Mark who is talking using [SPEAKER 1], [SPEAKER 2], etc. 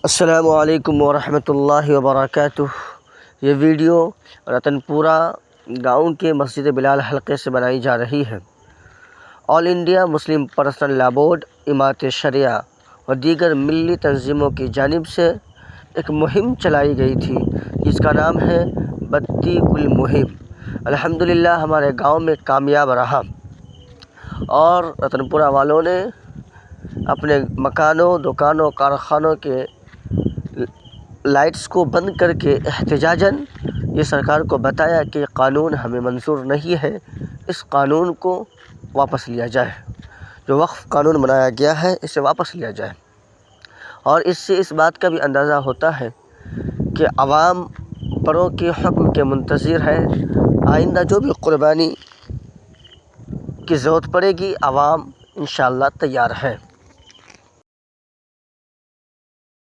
[SPEAKER 1] السلام علیکم ورحمۃ اللہ وبرکاتہ۔ یہ ویڈیو رتن پورہ گاؤں کے مسجد بلال حلقے سے بنائی جا رہی ہے۔ آل انڈیا مسلم پرسنل لا بورڈ، امارت شریعہ اور دیگر ملی تنظیموں کی جانب سے ایک مہم چلائی گئی تھی جس کا نام ہے بتی گل مہم۔ الحمدللہ ہمارے گاؤں میں کامیاب رہا اور رتن پورہ والوں نے اپنے مکانوں، دکانوں، کارخانوں کے لائٹس کو بند کر کے احتجاجاً یہ سرکار کو بتایا کہ یہ قانون ہمیں منظور نہیں ہے، اس قانون کو واپس لیا جائے، جو وقف قانون بنایا گیا ہے اسے واپس لیا جائے۔ اور اس سے اس بات کا بھی اندازہ ہوتا ہے کہ عوام بڑوں کے حکم کے منتظر ہے۔ آئندہ جو بھی قربانی کی ضرورت پڑے گی عوام انشاءاللہ تیار ہے۔